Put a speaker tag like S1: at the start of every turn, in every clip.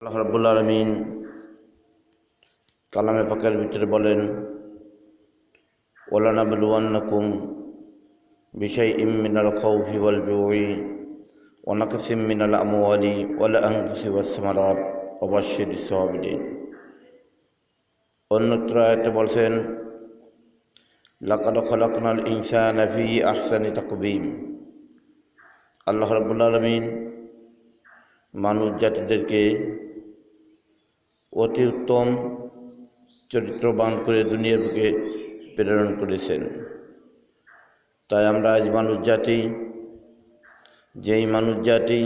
S1: আল্লাহ রাব্বুল আলামিন কালামে পাকের ভিতরে বলেন, ওয়ালানাবলুওয়ান্নাকুম বিশাইইম মিনাল খাউফি ওয়াল জুই ওয়া নাকসিম মিনাল আমওয়ালি ওয়াল আনফুসি ওয়াস সামারাত ওয়া বাশশিরিস সাবিরিন। অন্যত্র আয়াতে বলছেন, লাকাদ খালাকনাল ইনসানা ফি আহসানি তাকবীম। আল্লাহ রাব্বুল আলামিন মানুষ জাতিদেরকে অতি উত্তম চরিত্রবান করে দুনিয়ার বুকে প্রেরণ করেছেন। তাই আমরা আজ মানুষ জাতি, যেই মানুষ জাতি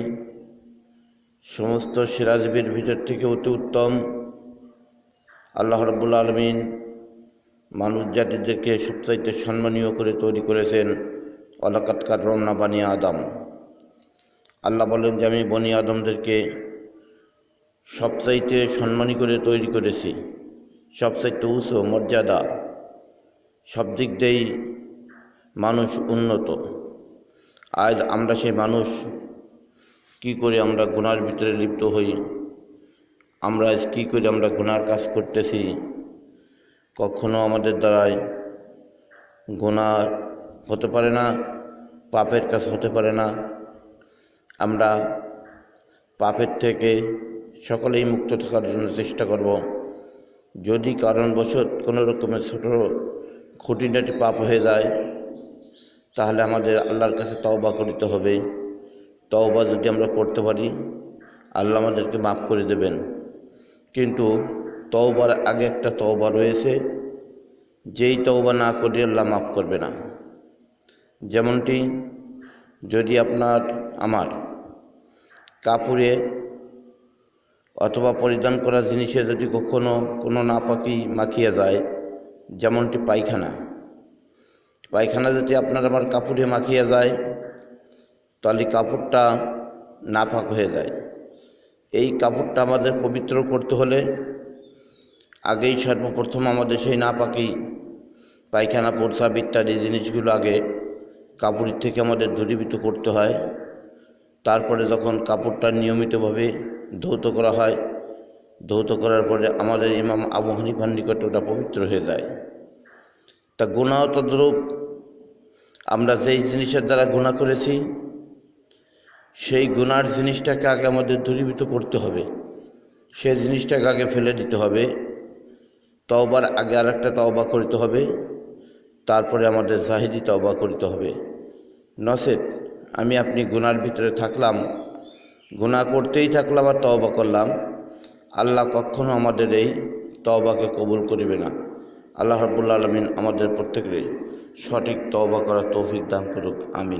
S1: সমস্ত সেরাজীবের ভিতর থেকে অতি উত্তম, আল্লাহ রাব্বুল আলামিন মানুষ জাতিদেরকে সবচাইতে সম্মানীয় করে তৈরি করেছেন। ওয়ালাকাদ কাররামনা বানি আদম। আল্লাহ বলেন যে আমি বনি আদমদেরকে সবচাইতে সম্মানী করে তৈরি করেছি, সবচাইতে উঁচু মর্যাদা, সব দিক দিয়েই মানুষ উন্নত। আজ আমরা সেই মানুষ কি করে আমরা গুনার ভিতরে লিপ্ত হই, আমরা আজ কী করে আমরা গুনার কাজ করতেছি। কখনো আমাদের দ্বারাই গুনাহ হতে পারে না, পাপের কাজ হতে পারে না। আমরা পাপের থেকে সকলেই মুক্ত থাকার জন্য চেষ্টা করব। যদি কারণবশত কোনো রকমের ছোটো খুঁটিনাটি পাপ হয়ে যায়, তাহলে আমাদের আল্লাহর কাছে তওবা করতে হবে। তওবা যদি আমরা করতে পারি, আল্লাহ আমাদেরকে মাফ করে দেবেন। কিন্তু তওবার আগে একটা তওবা রয়েছে, যেই তওবা না করি আল্লাহ মাফ করবে না। যেমনটি যদি আপনার আমার কাপড়ে অথবা পরিধান করা জিনিসে যদি কখনো কোনো নাপাকি মাখিয়ে যায়, যেমনটি পায়খানা যদি আপনার আমার কাপড়ে মাখিয়ে যায়, তাহলে কাপড়টা নাপাক হয়ে যায়। এই কাপড়টা আমাদের পবিত্র করতে হলে আগেই সর্বপ্রথম আমাদের সেই নাপাকি পায়খানা প্রস্রাব ইত্যাদি জিনিসগুলো আগে কাপড়ের থেকে আমাদের দূরীভূত করতে হয়। তারপরে যখন কাপড়টা নিয়মিতভাবে ধৌত করা হয়, ধৌত করার পরে আমাদের ইমাম আবু হানিফার নিকট ওটা পবিত্র হয়ে যায়। তা গুনাহ তদ্রূপ, আমরা যেই জিনিসের দ্বারা গুনাহ করেছি সেই গুনার জিনিসটাকে আগে আমাদের দূরীভূত করতে হবে, সেই জিনিসটাকে আগে ফেলে দিতে হবে। তওবার আগে আর একটা তওবা করতে হবে, তারপরে আমাদের জাহিরি তওবা করতে হবে। নচেত আমি আপনি গুনার ভিতরে থাকলাম, গুনাহ করতেই থাকলাম আর তওবা করলাম, আল্লাহ কখনো আমাদের এই তওবাকে কবুল করিবে না। আল্লাহ রাব্বুল আলামিন আমাদের প্রত্যেকেরই সঠিক তওবা করার তৌফিক দান করুক। আমিন।